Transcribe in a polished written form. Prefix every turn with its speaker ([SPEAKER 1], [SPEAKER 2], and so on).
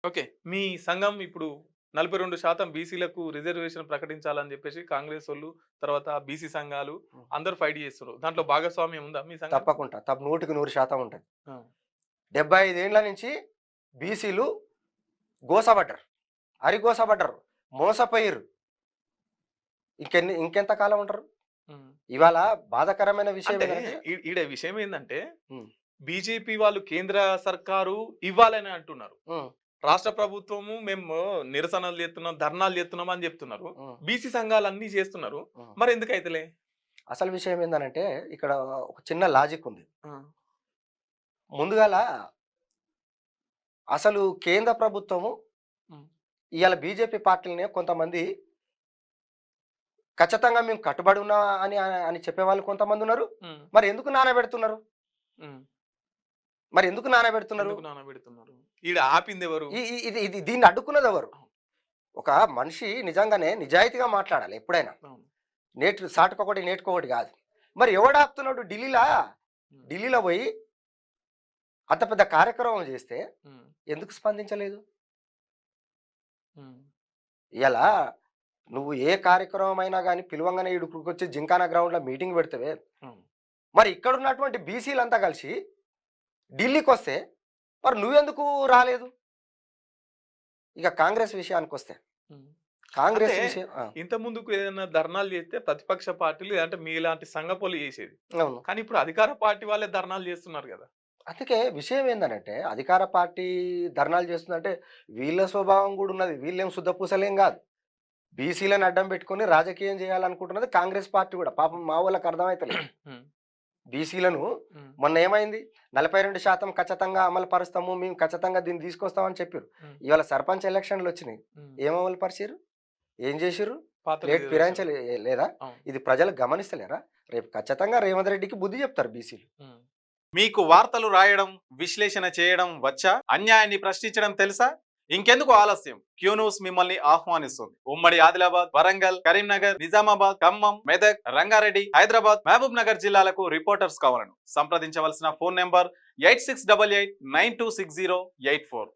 [SPEAKER 1] Okay. మీ సంఘం ఇప్పుడు 42% బీసీలకు రిజర్వేషన్ ప్రకటించాలని జెప్పేసి కాంగ్రెసోళ్ళు, తర్వాత బీసీ సంఘాలు
[SPEAKER 2] హ్మ్.
[SPEAKER 1] అందరూ ఫైట్ జేస్తుర్రు. దాంట్లో
[SPEAKER 2] హ్మ్.
[SPEAKER 1] భాగస్వామ్యం ఉందా మీ సంఘానికి?
[SPEAKER 2] తప్పకుండా. 100% ఉంటది.
[SPEAKER 1] ఆ!
[SPEAKER 2] 75 ఏండ్ల నుంచి బీసీలు గోసపడ్డరు. అరిగోసపడ్డరు. మోసపోయిర్రు. ఇంకెంత కాలం ఉంటారు?
[SPEAKER 1] హ్మ్.
[SPEAKER 2] ఇవాళ బాధాకరమైన విషయం
[SPEAKER 1] అంటే
[SPEAKER 2] ఏందంటే
[SPEAKER 1] ఈడ విషయం ఏందంటే,
[SPEAKER 2] హ్మ్.
[SPEAKER 1] బీజేపీ వాళ్ళు కేంద్ర సర్కారు ఇవ్వాలని అంటున్నారు.
[SPEAKER 2] హ్మ్.
[SPEAKER 1] రాష్ట్ర ప్రభుత్వము మేము నిరసనలు జేత్తున్నాం, ధర్నాలు జేత్తున్నాం అని జెప్తున్నారు.
[SPEAKER 2] హ్మ్.
[SPEAKER 1] బీసీ సంఘాలన్నీ జేస్తున్నారు.
[SPEAKER 2] హ్మ్.
[SPEAKER 1] మరెందుకైతలే?
[SPEAKER 2] అసలు విషయం ఏందనంటే ఇక్కడ ఒక చిన్న లాజిక్ ఉంది.
[SPEAKER 1] ఆ!
[SPEAKER 2] ముందుగాల అసలు కేంద్ర ప్రభుత్వము
[SPEAKER 1] హ్మ్.
[SPEAKER 2] ఇయాల బీజేపీ పార్టీలని కొంతమంది ఖచ్చితంగా మేము కట్టుబడి ఉన్నా అని అని చెప్పేవాళ్ళు కొంతమందున్నారు.
[SPEAKER 1] హ్మ్.
[SPEAKER 2] మరి ఎందుకు నానబెడుతున్నారు?
[SPEAKER 1] హ్మ్.
[SPEAKER 2] మరి ఎందుకు నానబెడుతున్నారు?
[SPEAKER 1] ఎందుకు నానబెడుతున్నారు? ఈడ ఆపిందెవరు?
[SPEAKER 2] ఈ ఈ ఇది ఇది దీన్ని అడ్డుకున్నదెవరు?
[SPEAKER 1] అవును.
[SPEAKER 2] ఒక మనిషి నిజంగానే నిజాయితీగా మాట్లాడాలి ఎప్పుడైనా.
[SPEAKER 1] అవును.
[SPEAKER 2] సాటుకొకటి నేటుకొకటి గాదు. మరి ఎవడాపుతున్నాడు
[SPEAKER 1] హ్మ్.
[SPEAKER 2] ఢిల్లీలో బోయి అంత పెద్ద కార్యక్రమం జేస్తే
[SPEAKER 1] హ్మ్.
[SPEAKER 2] ఎందుకు స్పందించలేదు?
[SPEAKER 1] హ్మ్.
[SPEAKER 2] ఇయాల నువ్వు ఏ కార్యక్రమం అయినా గాని పిలవంగానే ఈడకొచ్చి జింకానా గ్రౌండ్‌లో మీటింగ్ పెడతావే.
[SPEAKER 1] అవును.
[SPEAKER 2] మరి ఇక్కడున్నటువంటి బీసీలంతా కలిసి ఢిల్లీకొస్తే మరి నువ్వెందుకు రాలేదు? ఇక కాంగ్రెస్ విషయానికొస్తే.
[SPEAKER 1] హ్మ్. అంటే
[SPEAKER 2] కాంగ్రెస్ విషయం ఆ!
[SPEAKER 1] ఇంతకుముందుకు ఏదైనా ధర్నాలు జేస్తే ప్రతిపక్ష పార్టీలు లేదంటే మీలాంటి సంఘపోలు జేసేది.
[SPEAKER 2] అవును.
[SPEAKER 1] కానీ ఇప్పుడు అధికార పార్టీ వాళ్ళే ధర్నాలు జేస్తున్నారు గదా!
[SPEAKER 2] అందుకే విషయం ఏందనంటే అధికార పార్టీ ధర్నాలు చేస్తుందంటే వీళ్ళ స్వభావం గూడా ఉన్నది. వీళ్ళేం సుద్దపూసలేం గాదు. బీసీలను అడ్డం పెట్టుకొని రాజకీయం చేయాలనుకుంటున్నది కాంగ్రెస్ పార్టీ గూడా. పాపం మా వోళ్ళకి అర్థమైతలేదు.
[SPEAKER 1] హ్మ్.
[SPEAKER 2] బీసీలను
[SPEAKER 1] హ్మ్.
[SPEAKER 2] మొన్న ఏమైంది? 42% ఖచ్చితంగా అమలు పరుస్తాము. మేము ఖచ్చితంగా దీన్ని తీసుకొస్తామని చెప్పిర్రు.
[SPEAKER 1] హ్మ్.
[SPEAKER 2] ఇవాళ సర్పంచ్ ఎలక్షన్‌లొచ్చినాయి.
[SPEAKER 1] హ్మ్.
[SPEAKER 2] ఏం అమలు పరిచిర్రు? ఏం జేసిర్రు?
[SPEAKER 1] పాత
[SPEAKER 2] ప్లేట్
[SPEAKER 1] రిజర్వేషన్‌లు.
[SPEAKER 2] ఫిరాయించలే లేదా?
[SPEAKER 1] అవును.
[SPEAKER 2] ఇది ప్రజలు గమనిస్తలేరా? రేపు ఖచ్చితంగా రేవంత్ రెడ్డికి బుద్ధి చెప్తారు బీసీలు.
[SPEAKER 1] హ్మ్. మీకు వార్తలు రాయడం, విశ్లేషణ చేయడం వచ్చా? అన్యాయాన్ని ప్రశ్నించడం తెలుసా? ఇంకెందుకు ఆలస్యం? క్యూ న్యూస్ మిమ్మల్ని ఆహ్వానిస్తుంది. ఉమ్మడి ఆదిలాబాద్, వరంగల్, కరీంనగర్, నిజామాబాద్, ఖమ్మం, మెదక్, రంగారెడ్డి, హైదరాబాద్, మహబూబ్ నగర్ జిల్లాలకు రిపోర్టర్స్ కావాలను సంప్రదించవలసిన ఫోన్ నెంబర్ 8688926084.